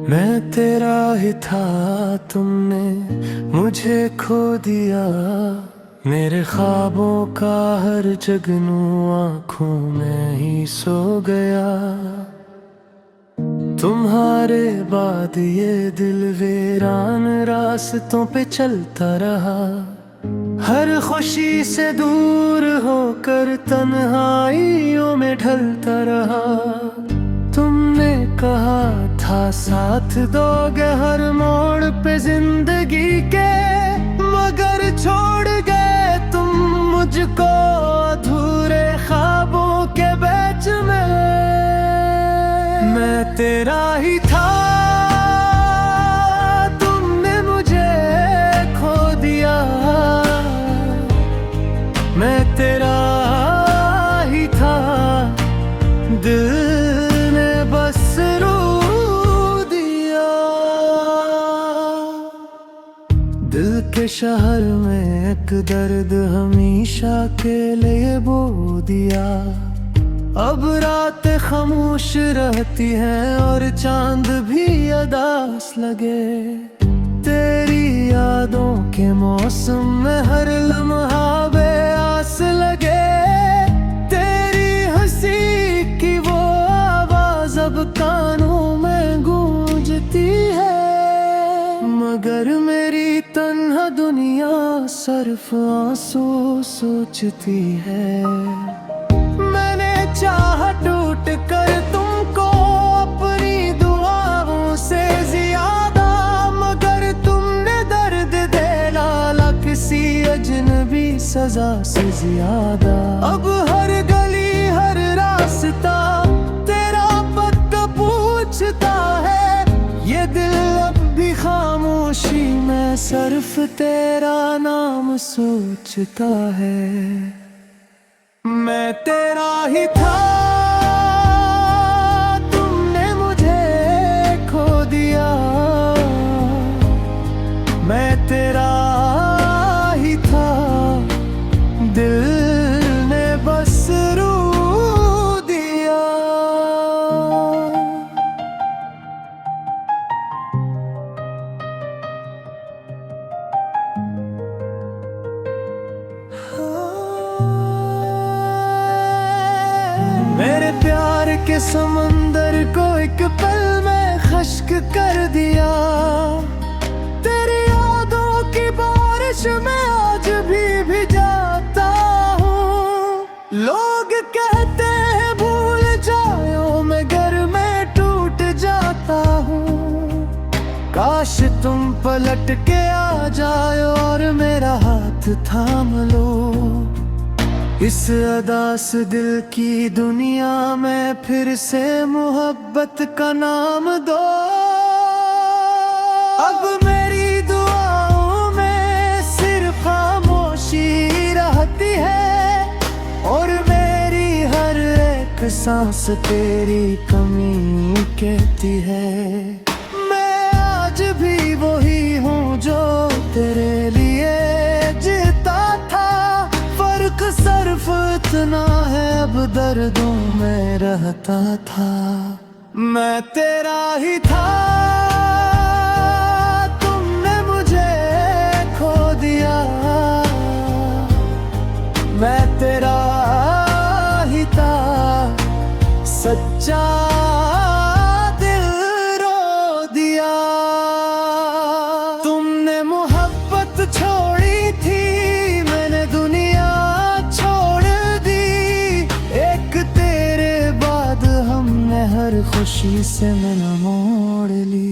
मैं तेरा ही था, तुमने मुझे खो दिया। मेरे ख्वाबों का हर जगनू आँखों में ही सो गया। तुम्हारे बाद ये दिल वीरान रास्तों पे चलता रहा। हर खुशी से दूर होकर तन्हाइयों में ढलता रहा। तुमने कहा था साथ दोगे हर मोड़ पे जिंदगी के, मगर छोड़ गए तुम मुझको अधूरे ख्वाबों के बीच में। मैं तेरा ही था, तुमने मुझे खो दिया। मैं तेरा ही था, दिल ने बस रू दिया। दिल के शहर में एक दर्द हमेशा के लिए बो दिया। अब रात खामोश रहती है और चांद भी अदास लगे। तेरी यादों के मौसम में हर लम्हा बेआस लगे। तेरी हंसी की वो आवाज अब कानों में गूंजती है, मगर मेरी तन्हा दुनिया सिर्फ आंसू सोचती है। चाह टूट कर तुमको अपनी दुआओं से ज्यादा, मगर तुमने दर्द दे डाला किसी अजनबी सजा से ज्यादा। अब हर गली हर रास्ता तेरा पता पूछता है। ये दिल अब भी खामोशी में सिर्फ तेरा नाम सोचता है। मैं तेरा ही था, तुमने मुझे खो दिया। मैं तेरा ही था, दिल ने बस रू दिया। मेरे प्यार के समंदर को एक पल में खश्क कर दिया। तेरी यादों की बारिश में आज भी जाता हूँ। लोग कहते हैं भूल जाओ, मगर मैं टूट जाता हूँ। काश तुम पलट के आ जाओ और मेरा हाथ थाम लो। इस अदास दिल की दुनिया में फिर से मोहब्बत का नाम दो। अब मेरी दुआओं में सिर्फ खामोशी रहती है, और मेरी हर एक सांस तेरी कमी कहती है। मैं आज भी वही हूँ जो तेरे लिए जीता था। फर्क सिर्फ इतना है अब दर्दों में रहता था। मैं तेरा ही था, तुमने मुझे खो दिया। मैं तेरा ही था, सच्चा दिल रो दिया। तुमने मोहब्बत छोड़ी थी, मैंने दुनिया छोड़ दी। एक तेरे बाद हमने हर खुशी से मैंने मोड़ ली।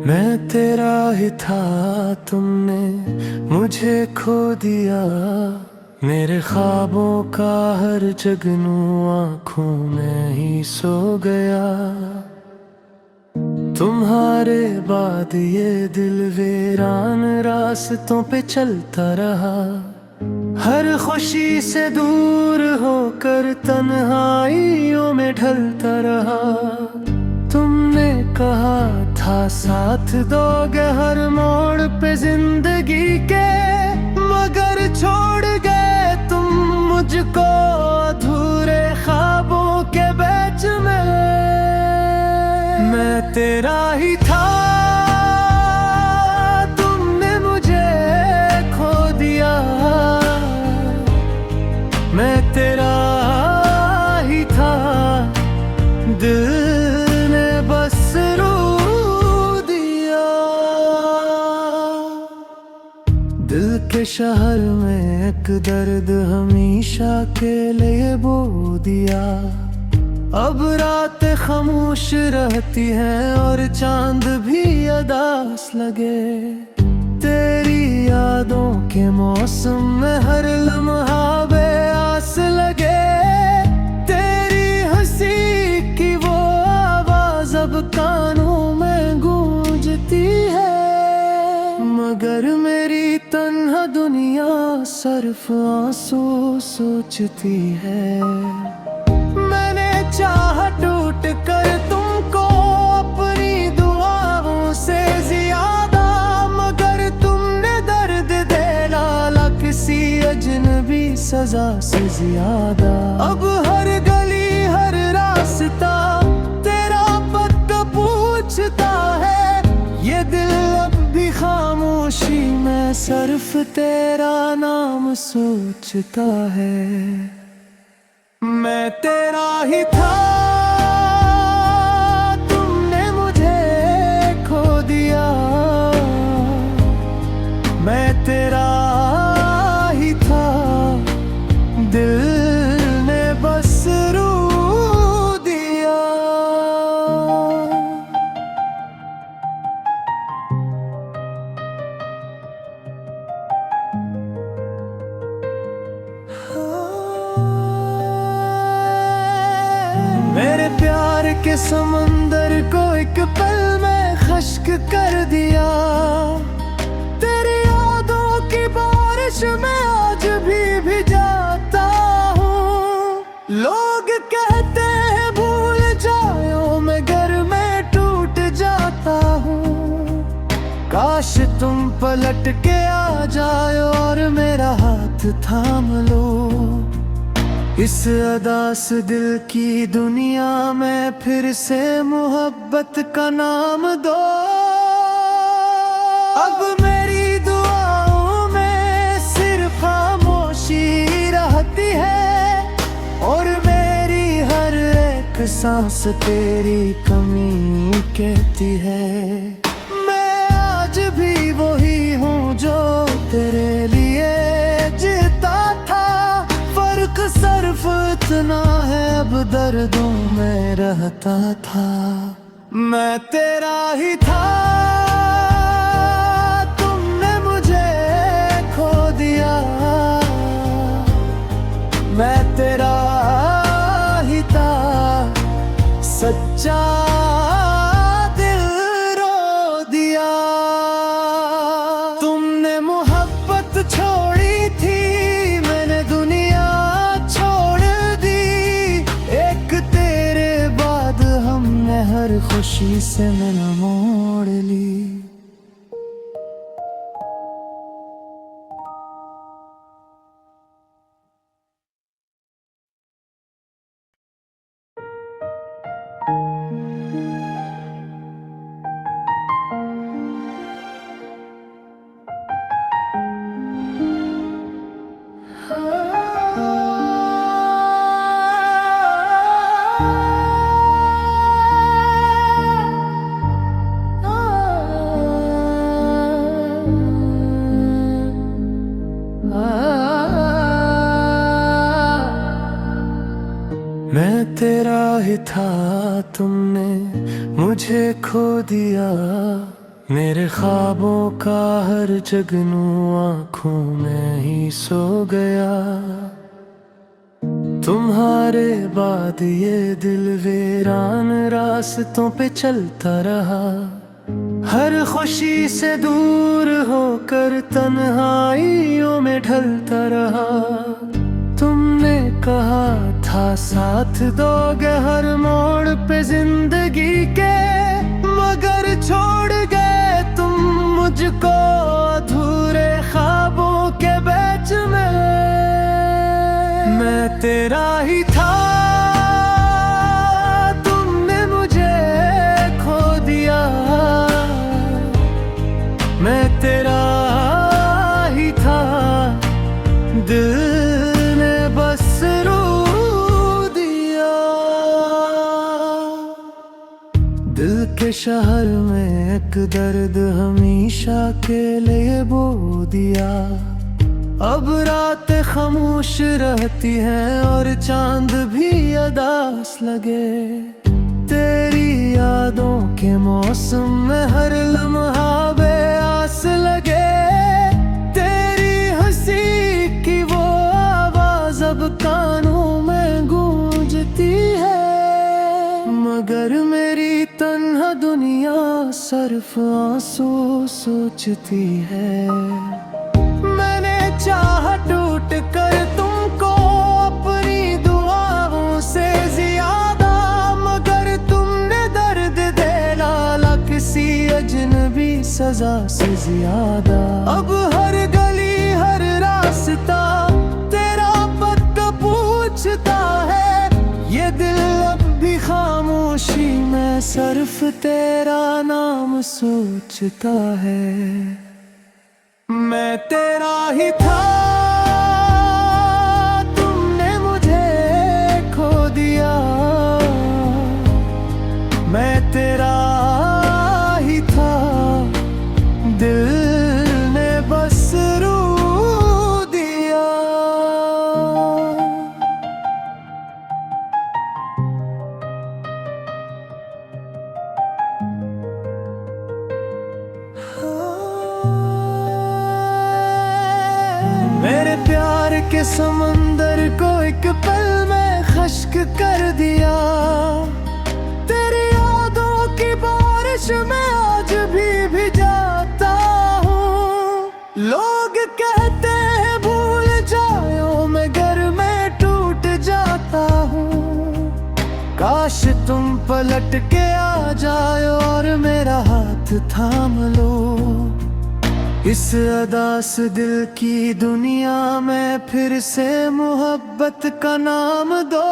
मैं तेरा ही था, तुमने मुझे खो दिया। मेरे ख्वाबों का हर जगनू आँखों में ही सो गया। तुम्हारे बाद ये दिल वीरान रास्तों पे चलता रहा। हर खुशी से दूर होकर तन्हाइयों में ढलता रहा। तुमने कहा था साथ दोगे हर मोड़ पे जिंदगी के, मगर छोड़ गए तुम मुझको अधूरे ख्वाबों के बीच में। मैं तेरा ही था, तुमने मुझे खो दिया। मैं तेरा ही था, दिल ने बस रो दिया। दिल के शहर में एक दर्द हमेशा के लिए बो दिया। अब रातें खामोश रहती हैं और चांद भी अदास लगे। तेरी यादों के मौसम में हर लम्हा बेआस लगे। तेरी हंसी की वो आवाज अब कानों में गूंजती है, मगर मेरी तन्हा दुनिया सिर्फ आंसू सोचती है। चाह टूट कर तुमको अपनी दुआओं से ज्यादा, मगर तुमने दर्द दे डाला किसी अजनबी सजा से ज्यादा। अब हर गली हर रास्ता तेरा पता पूछता है। ये दिल अब भी खामोशी में सिर्फ तेरा नाम सोचता है। मैं तेरा ही था, तुमने मुझे खो दिया। मैं तेरा ही था, दिल ने बस रो दिया। मेरे प्यार के समंदर को एक पल में खश्क कर दिया। तेरी यादों की बारिश में आज भी जाता हूँ। लोग कहते हैं भूल जाओ, मगर मैं टूट जाता हूँ। काश तुम पलट के आ जाओ और मेरा हाथ थाम लो। इस अदास दिल की दुनिया में फिर से मोहब्बत का नाम दो। अब मेरी दुआओं में सिर्फ खामोशी रहती है, और मेरी हर एक सांस तेरी कमी कहती है। मैं आज भी वही हूँ जो तेरे लिए जीता था। फर्क सिर्फ इतना है अब दर्दों में रहता था। मैं तेरा ही था, तुमने मुझे खो दिया। मैं तेरा ही था, सच्चा दिल रो दिया। तुमने मोहब्बत छोड़ी थी, मैंने दुनिया छोड़ दी। एक तेरे बाद हमने हर खुशी से मिल मोड़ ली। मैं तेरा ही था, तुमने मुझे खो दिया। मेरे ख्वाबों का हर जगनू आँखों में ही सो गया। तुम्हारे बाद ये दिल वीरान रास्तों पे चलता रहा। हर खुशी से दूर होकर तन्हाइयों में ढलता रहा। तुमने कहा था साथ दोगे हर मोड़ पे जिंदगी के, मगर छोड़ गए तुम मुझको अधूरे ख्वाबों के बीच में। मैं तेरा ही था, तुमने मुझे खो दिया। मैं तेरा ही था, दिल ने बस रो दिया। दिल के शहर में एक दर्द हमेशा के लिए बो दिया। अब रात खामोश रहती है और चांद भी अदास लगे। तेरी यादों के मौसम में हर लम्हा बेआस लगे। तेरी हंसी की वो आवाज अब कानों में गूंजती है, मगर मेरी तन्हा दुनिया सिर्फ आंसू सोचती है। मैंने चाहा टूट कर तुमको अपनी दुआओं से ज्यादा, मगर तुमने दर्द दे डाला किसी अजनबी सजा से ज्यादा। अब हर गली हर रास्ता तेरा पता पूछता है। ये दिल अब भी खामोशी में सिर्फ तेरा नाम सोचता है। मैं तेरा ही था, तुमने मुझे खो दिया। मैं तेरा ही था, दिल ने बस रो दिया। मेरे प्यार के समंदर को एक पल में खश्क कर दिया। तेरी यादों की बारिश में आज भी जाता हूँ। लोग कहते हैं भूल जाओ, मगर मैं टूट जाता हूँ। काश तुम पलट के आ जाओ और मेरा हाथ थाम लो। इस अदास दिल की दुनिया में फिर से मोहब्बत का नाम दो।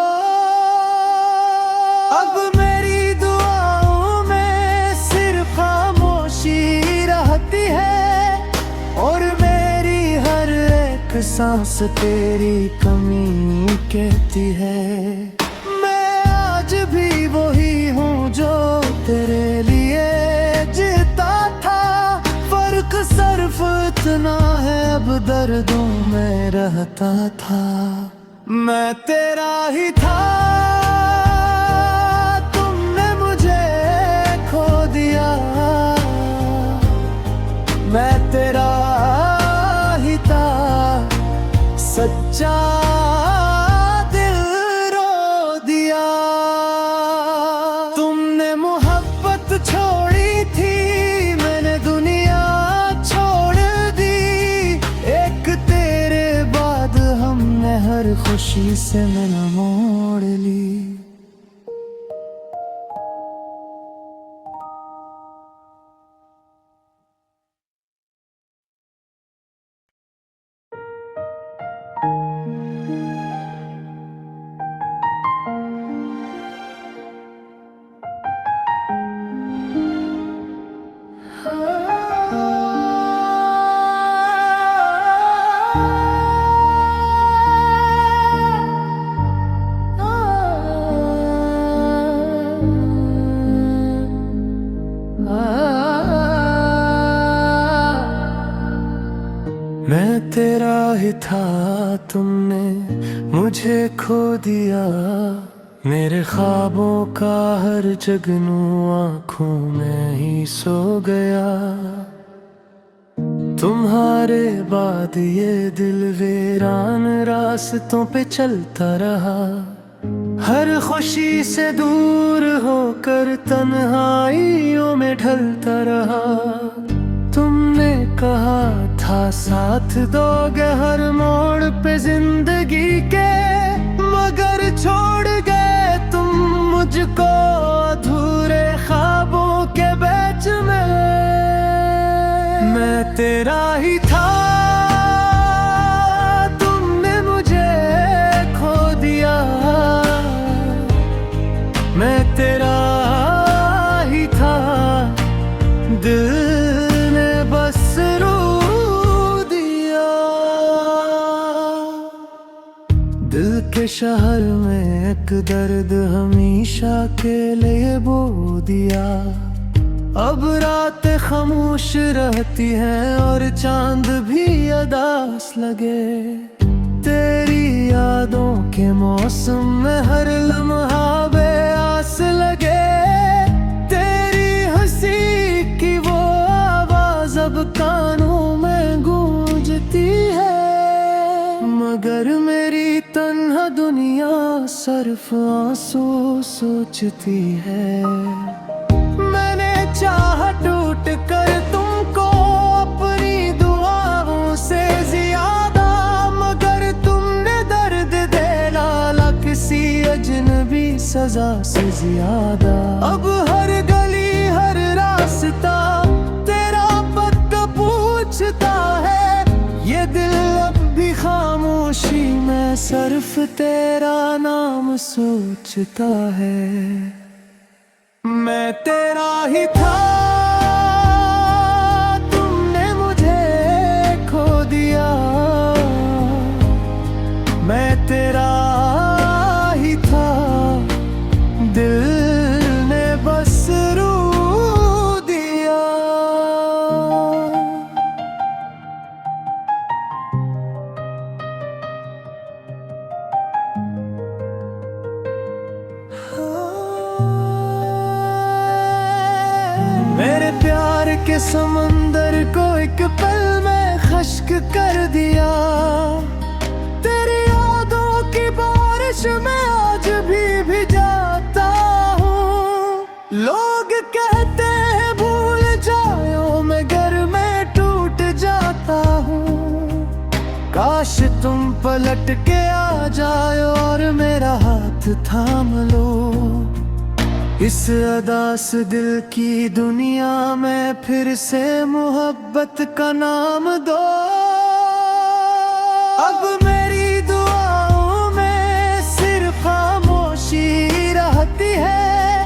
अब मेरी दुआओं में सिर्फ खामोशी रहती है, और मेरी हर एक सांस तेरी कमी कहती है। मैं आज भी वही हूँ जो तेरे लिए जीता था। फर्क सिर्फ इतना है अब दर्दों में रहता था। मैं तेरा ही था, तुमने मुझे खो दिया। मैं तेरा ही था, सच्चा दिल रो दिया। तुमने मोहब्बत छोड़ी थी, मैंने दुनिया छोड़ दी। एक तेरे बाद हमने हर खुशी से मैंने मोड़ ली। मैं तेरा ही था, तुमने मुझे खो दिया। मेरे ख्वाबों का हर जगनू आँखों में ही सो गया। तुम्हारे बाद ये दिल वीरान रास्तों पे चलता रहा। हर खुशी से दूर होकर तन्हाइयों में ढलता रहा। तुमने कहा था साथ दोगे हर मोड़ पे जिंदगी के, मगर छोड़ गए तुम मुझको अधूरे ख्वाबों के बीच में। मैं तेरा ही था, तुमने मुझे खो दिया। मैं तेरा ही था, दिल ने बस रो दिया। दिल के शहर में एक दर्द हमेशा के लिए बो दिया। अब रात खामोश रहती है और चांद भी अदास लगे। तेरी यादों के मौसम में हर लम्हा बेआस लगे। तेरी हंसी की वो आवाज अब कानों में गूंजती है, मगर मेरी तन्हा दुनिया सिर्फ आंसू सोचती है। चाह टूट कर तुमको अपनी दुआओं से ज्यादा, मगर तुमने दर्द दे डाला किसी अजनबी सजा से ज्यादा। अब हर गली हर रास्ता तेरा पता पूछता है। ये दिल अब भी खामोशी में सिर्फ तेरा नाम सोचता है। मैं तेरा ही था, तुमने मुझे खो दिया। मैं तेरा ही था, दिल ने बस रो दिया। मेरे प्यार के समंदर को एक पल में खश्क कर दिया। तेरी यादों की बारिश में आज भी जाता हूँ। लोग कहते हैं भूल जाओ, मगर मैं टूट जाता हूँ। काश तुम पलट के आ जाओ और मेरा हाथ थाम लो। इस अदास दिल की दुनिया में फिर से मोहब्बत का नाम दो। अब मेरी दुआओं में सिर्फ खामोशी रहती है,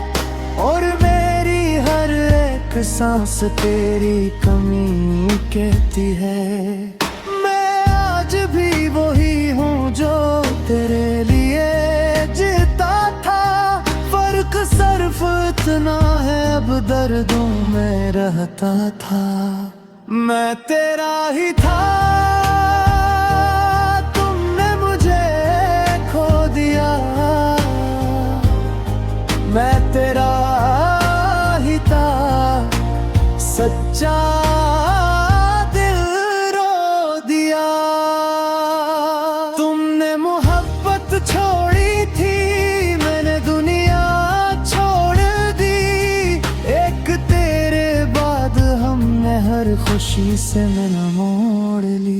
और मेरी हर एक सांस तेरी कमी कहती है। मैं आज भी वही हूँ जो तेरे लिए जीता था। फर्क सिर्फ इतना है अब दर्दों में रहता था। मैं तेरा ही था, तुमने मुझे खो दिया। मैं तेरा ही था, सच्चा दिल रो दिया। तुमने मोहब्बत छोड़ी थी, मैंने दुनिया छोड़ दी। एक तेरे बाद हमने हर खुशी से मिल मोड़ ली।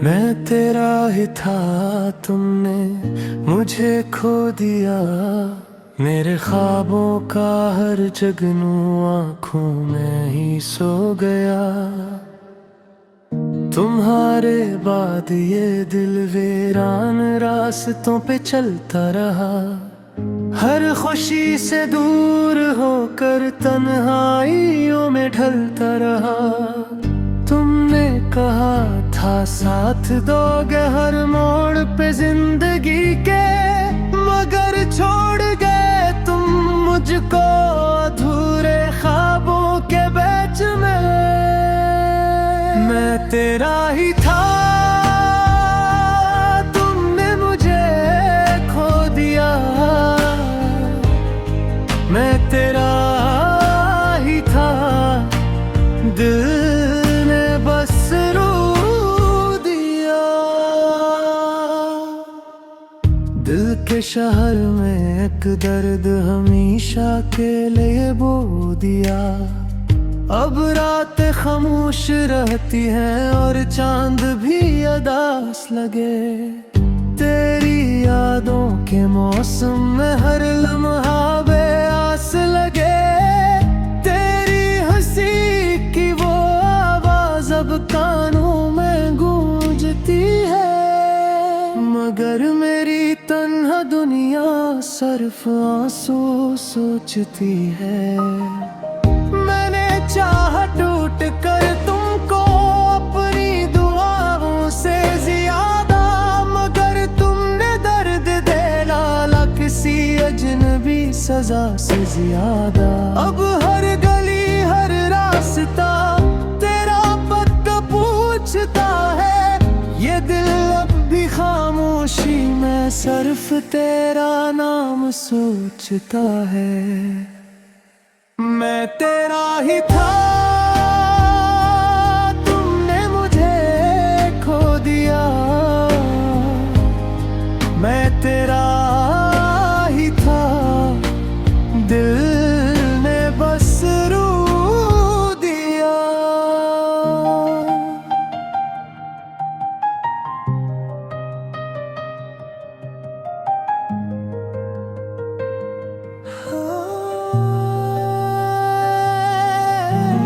मैं तेरा ही था, तुमने मुझे खो दिया। मेरे ख्वाबों का हर जगनू आँखों में ही सो गया। तुम्हारे बाद ये दिल वीरान रास्तों पे चलता रहा। हर खुशी से दूर होकर तन्हाइयों में ढलता रहा। तुमने कहा था साथ दोगे हर मोड़ पे जिंदगी के, मगर छोड़ गए तुम मुझको अधूरे ख्वाबों के बीच में। मैं तेरा ही था, तुमने मुझे खो दिया। मैं तेरा ही था, दिल ने बस रू दिया। दिल के शहर में एक दर्द हमेशा के लिए बो दिया। अब रातें खामोश रहती हैं और चांद भी अदास लगे। तेरी यादों के मौसम में हर लम्हा बेआस लगे। तेरी हंसी की वो आवाज अब कानों में गूंजती है, मगर मेरी तन्हा दुनिया सिर्फ आंसू सोचती है। मैंने चाह टूट कर तुमको अपनी दुआओं से ज्यादा, मगर तुमने दर्द दे डाला किसी अजनबी सजा से ज्यादा। अब हर गली हर रास्ता तेरा पता पूछता है। ये दिल अब भी खामोशी में सिर्फ तेरा नाम सोचता है। मैं तेरा ही था, तुमने मुझे खो दिया। मैं तेरा ही था, दिल ने बस रू दिया।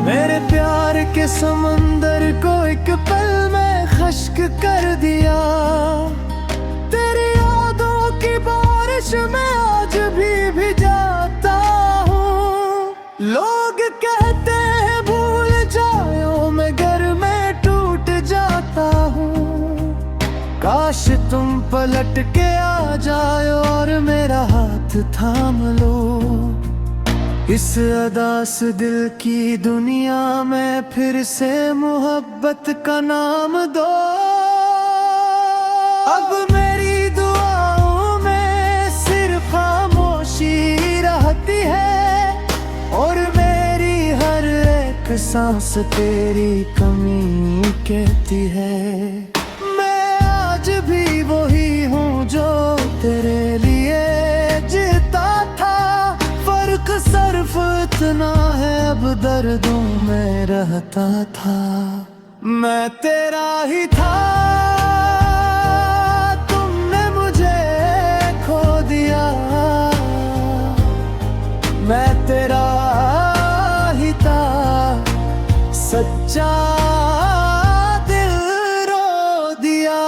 मेरे प्यार के समंदर को एक पल में खश्क कर दिया। तेरी यादों की बारिश में आज भी जाता हूँ। लोग कहते हैं भूल जाओ, मगर मैं टूट जाता हूँ। काश तुम पलट के आ जाओ और मेरा हाथ थाम लो। इस अदास दिल की दुनिया में फिर से मोहब्बत का नाम दो। अब मेरी दुआओं में सिर्फ खामोशी रहती है, और मेरी हर एक सांस तेरी कमी कहती है। मैं आज भी वही हूँ जो तेरे लिए जीता था। फर्क सिर्फ इतना है अब दर्दों में रहता था। मैं तेरा ही था, तुमने मुझे खो दिया। मैं तेरा ही था, सच्चा दिल रो दिया।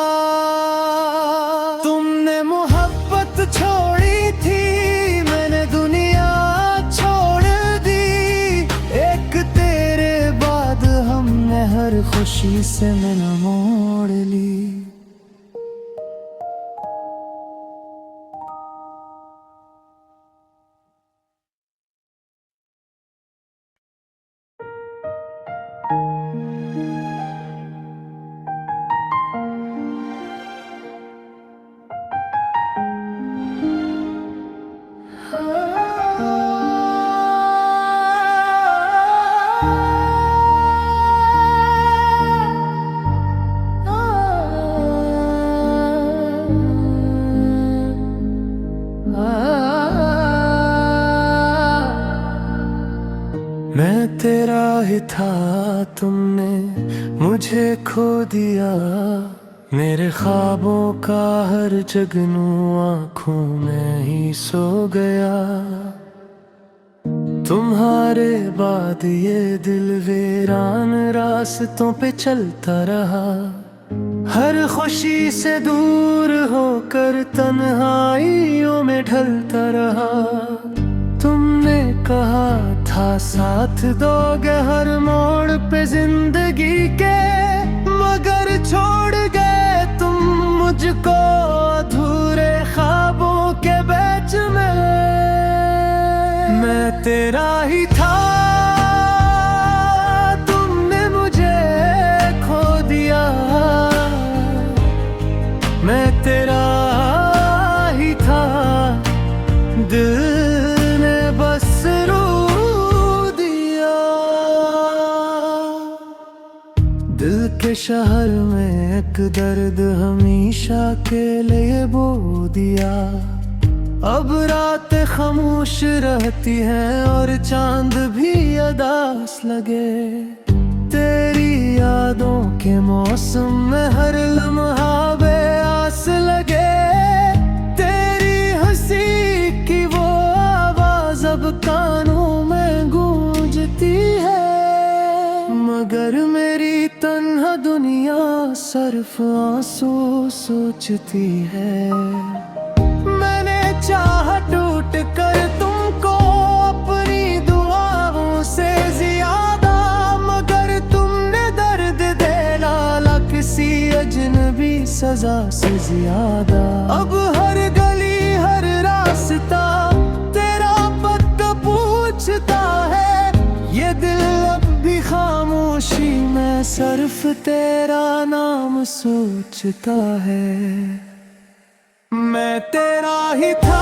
तुमने मोहब्बत छोड़ी थी, मैंने दुनिया छोड़ दी। एक तेरे बाद हमने हर खुशी से मिल मोड़ ली। मैं तेरा ही था, तुमने मुझे खो दिया। मेरे ख्वाबों का हर जगनू आँखों में ही सो गया। तुम्हारे बाद ये दिल वीरान रास्तों पे चलता रहा। हर खुशी से दूर होकर तन्हाइयों में ढलता रहा। तुमने कहा था साथ दोगे हर मोड़ पे जिंदगी के, मगर छोड़ गए तुम मुझको अधूरे ख्वाबों के बीच में। मैं तेरा ही था, तुमने मुझे खो दिया। मैं तेरा ही था, दिल ने बस रो दिया। दिल के शहर में एक दर्द हमेशा के लिए बो दिया। अब रात खामोश रहती है और चांद भी अदास लगे। तेरी यादों के मौसम में हर लम्हा बेआस लगे। तेरी हंसी की वो आवाज अब कानों में गूंजती है, मगर मेरी तन्हा दुनिया सिर्फ आंसू सोचती है। चाह टूट कर तुमको अपनी दुआओं से ज्यादा, मगर तुमने दर्द दे डाला किसी अजनबी सजा से ज्यादा। अब हर गली हर रास्ता तेरा पता पूछता है। ये दिल अब भी खामोशी में सिर्फ तेरा नाम सोचता है। मैं तेरा ही था,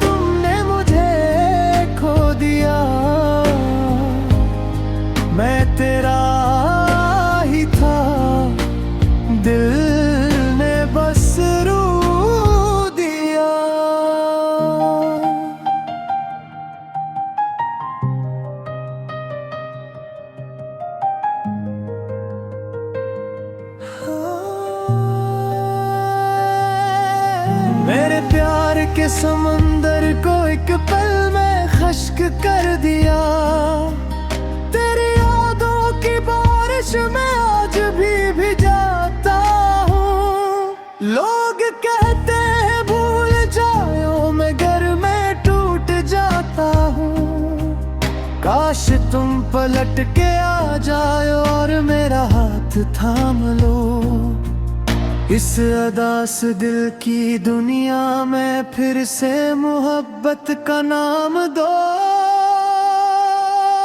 तुमने मुझे खो दिया। मैं तेरा ही था, दिल ने बस रो दिया। मेरे प्यार के समंदर को एक पल में खश्क कर दिया। तेरी यादों की बारिश में आज भी जाता हूँ। लोग कहते हैं भूल जाओ, मगर मैं टूट जाता हूँ। काश तुम पलट के आ जाओ और मेरा हाथ थाम लो। इस अदास दिल की दुनिया में फिर से मोहब्बत का नाम दो।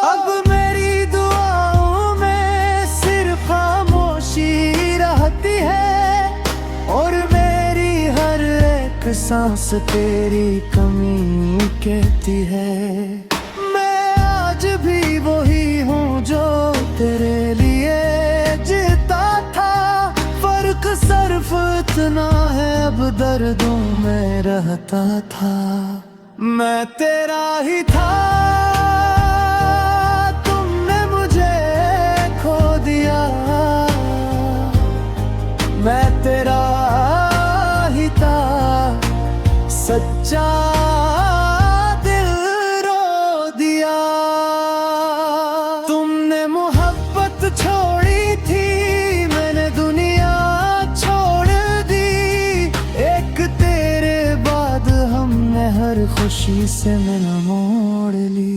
अब मेरी दुआओं में सिर्फ खामोशी रहती है, और मेरी हर एक सांस तेरी कमी कहती है। मैं आज भी वही हूँ जो तेरे लिए जीता था। फर्क सिर्फ इतना है अब दर्दों में रहता था। मैं तेरा ही था, तुमने मुझे खो दिया। मैं तेरा ही था, सच्चा दिल रो दिया। तुमने मोहब्बत छोड़ी थी, मैंने दुनिया छोड़ दी। एक तेरे बाद हमने हर खुशी से मिल मोड़ ली।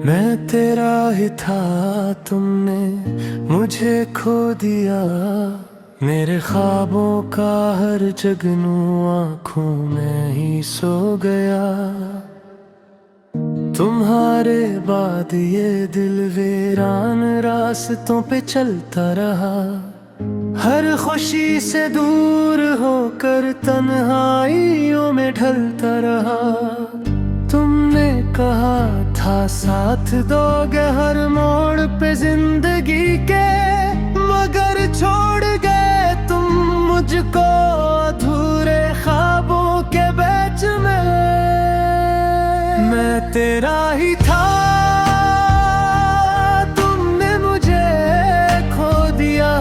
मैं तेरा ही था, तुमने मुझे खो दिया। मेरे ख्वाबों का हर जगनू आँखों में ही सो गया। तुम्हारे बाद ये दिल वीरान रास्तों पे चलता रहा। हर खुशी से दूर होकर तन्हाइयों में ढलता रहा। तुमने कहा था साथ दोगे हर मोड़ पे जिंदगी के, मगर छोड़ गए तुम मुझको अधूरे ख्वाबों के बीच में। मैं तेरा ही था, तुमने मुझे खो दिया।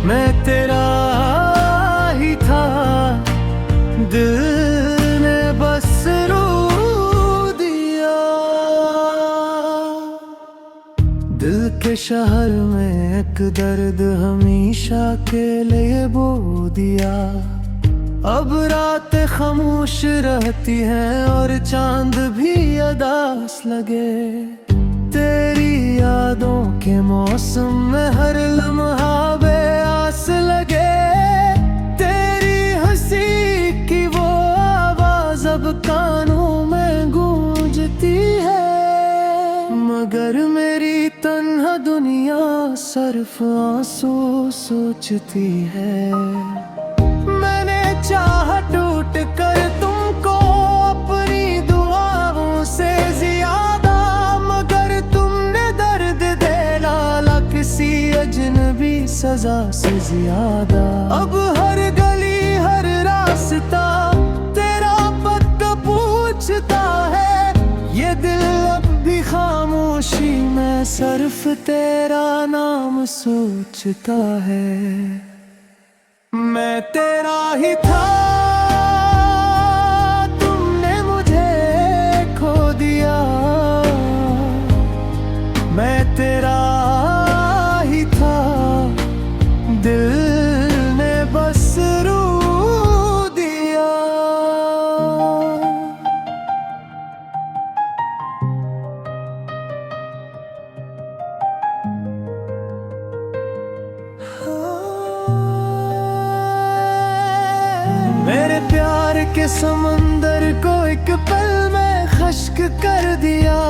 मैं तेरा ही था, दिल ने बस रो दिया। दिल के शहर में एक दर्द हमेशा के लिए बो दिया। अब रात खामोश रहती है और चांद भी अदास लगे। तेरी यादों के मौसम में हर लम्हा बेआस लगे। तेरी हंसी की वो आवाज अब कानों में गूंजती है, मगर मेरी तन्हा दुनिया सिर्फ आंसू सोचती है। चाह टूट कर तुमको अपनी दुआओं से ज्यादा, मगर तुमने दर्द दे डाला किसी अजनबी सजा से ज्यादा। अब हर गली हर रास्ता तेरा पता पूछता है। ये दिल अब भी खामोशी में सिर्फ तेरा नाम सोचता है। मैं तेरा ही था, तुमने मुझे खो दिया। मैं तेरा ही था, दिल ने बस रो दिया। मेरे प्यार के समंदर को एक पल में खश्क कर दिया।